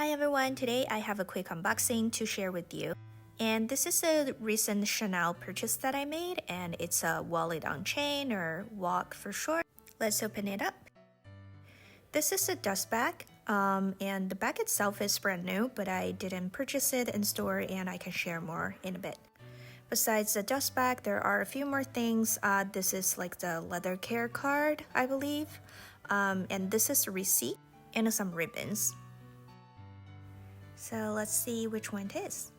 Hi everyone, today I have a quick unboxing to share with you. And this is a recent Chanel purchase that I made, and it's a wallet on chain, or WOC for short. Let's open it up. This is a dust bag, and the bag itself is brand new, but I didn't purchase it in store and I can share more in a bit. Besides the dust bag, there are a few more things. This is like the leather care card, I believe. And this is a receipt and some ribbons. So let's see which one it is.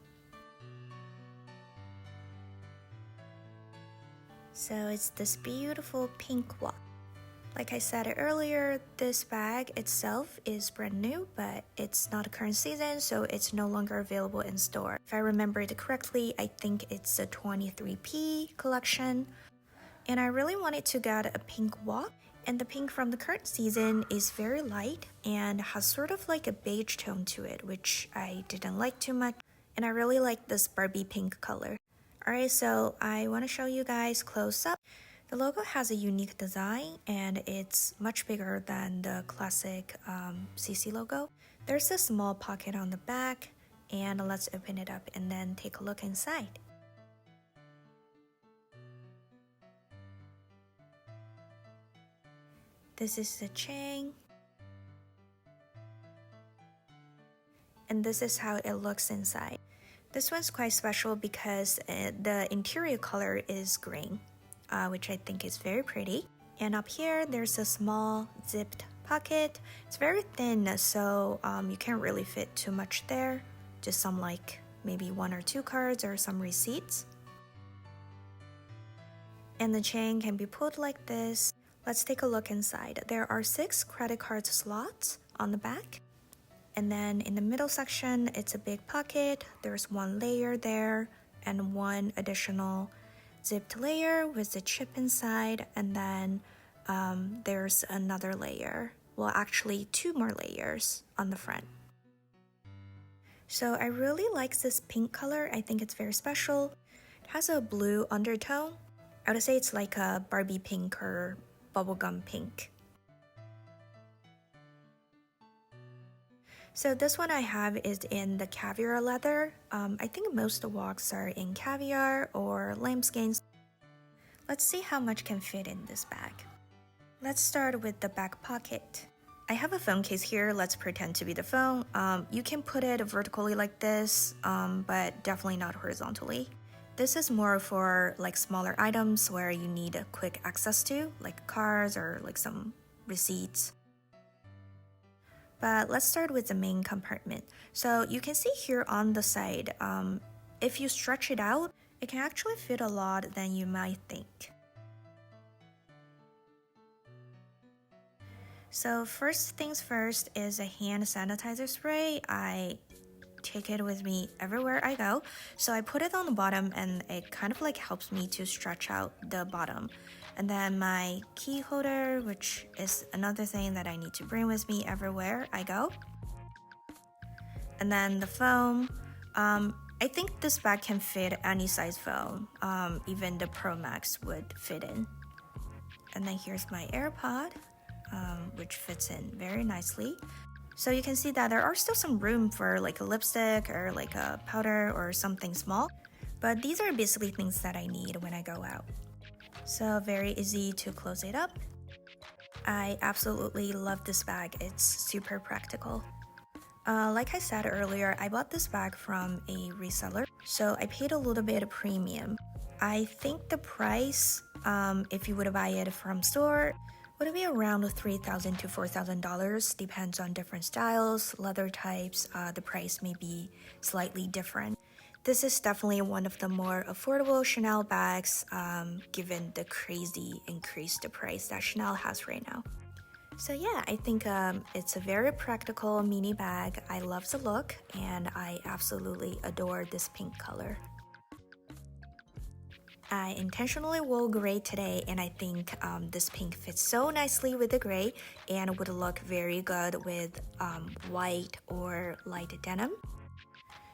So it's this beautiful Pink WOC. Like I said earlier, this bag itself is brand new, but it's not a current season, so it's no longer available in store. If I remember it correctly, I think it's a 23P collection. And I really wanted to get a Pink WOC, and the pink from the current season is very light and has sort of like a beige tone to it, which I didn't like too much. And I really like this Barbie pink color. Alright, so I want to show you guys close up. The logo has a unique design and it's much bigger than the classic CC logo. There's a small pocket on the back, and let's open it up and then take a look inside. This is the chain. And this is how it looks inside. This one's quite special because the interior color is green, which I think is very pretty. And up here, there's a small zipped pocket. It's very thin, so you can't really fit too much there. Just some like maybe 1 or 2 cards or some receipts. And the chain can be pulled like this. Let's take a look inside. There are 6 credit card slots on the back. And then in the middle section, it's a big pocket. There's 1 layer there and 1 additional zipped layer with the chip inside. And then there's another layer. Well, actually 2 more layers on the front. So I really like this pink color. I think it's very special. It has a blue undertone. I would say it's like a Barbie pink or bubblegum pink. So this one I have is in the caviar leather. I think most of the WOCs are in caviar or lambskins. Let's see how much can fit in this bag. Let's start with the back pocket. I have a phone case here. Let's pretend to be the phone. You can put it vertically like this, but definitely not horizontally. This is more for like smaller items where you need a quick access to, like cards or like some receipts. But let's start with the main compartment. So you can see here on the side, if you stretch it out, it can actually fit a lot than you might think. So first things first is a hand sanitizer spray. I take it with me everywhere I go. So I put it on the bottom and it kind of like helps me to stretch out the bottom. And then my key holder, which is another thing that I need to bring with me everywhere I go. And then the phone. I think this bag can fit any size phone. Even the Pro Max would fit in. And then here's my AirPod, which fits in very nicely. So you can see that there are still some room for like a lipstick or like a powder or something small. But these are basically things that I need when I go out. So very easy to close it up. I absolutely love this bag. It's super practical. Like I said earlier, I bought this bag from a reseller, so I paid a little bit of premium. I think the price, if you would buy it from store, would be around $3,000 to $4,000, depends on different styles, leather types, the price may be slightly different. This is definitely one of the more affordable Chanel bags, given the crazy increased price that Chanel has right now. So yeah, I think it's a very practical mini bag. I love the look and I absolutely adore this pink color. I intentionally wore gray today, and I think this pink fits so nicely with the gray and would look very good with white or light denim.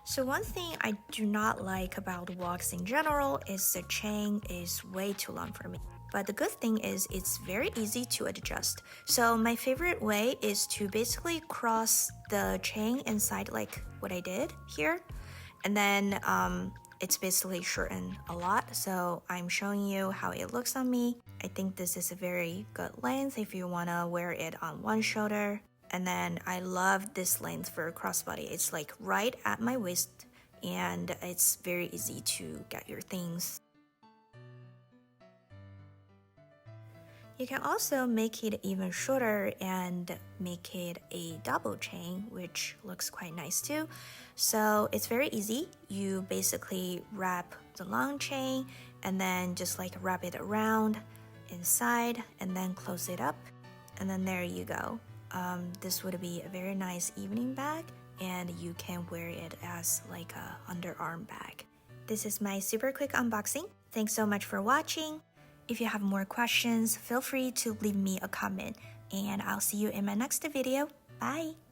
So one thing I do not like about WOCs in general is the chain is way too long for me. but the good thing is it's very easy to adjust. So my favorite way is to basically cross the chain inside like what I did here, and then it's basically shortened a lot, so I'm showing you how it looks on me. I think this is a very good length if you want to wear it on one shoulder. And then I love this length for crossbody. It's like right at my waist, and it's very easy to get your things. You can also make it even shorter and make it a double chain, which looks quite nice too. So it's very easy. You basically wrap the long chain and then just like wrap it around inside and then close it up. And then there you go. This would be a very nice evening bag, and you can wear it as like a underarm bag. This is my super quick unboxing. Thanks so much for watching. If you have more questions, feel free to leave me a comment, and I'll see you in my next video. Bye!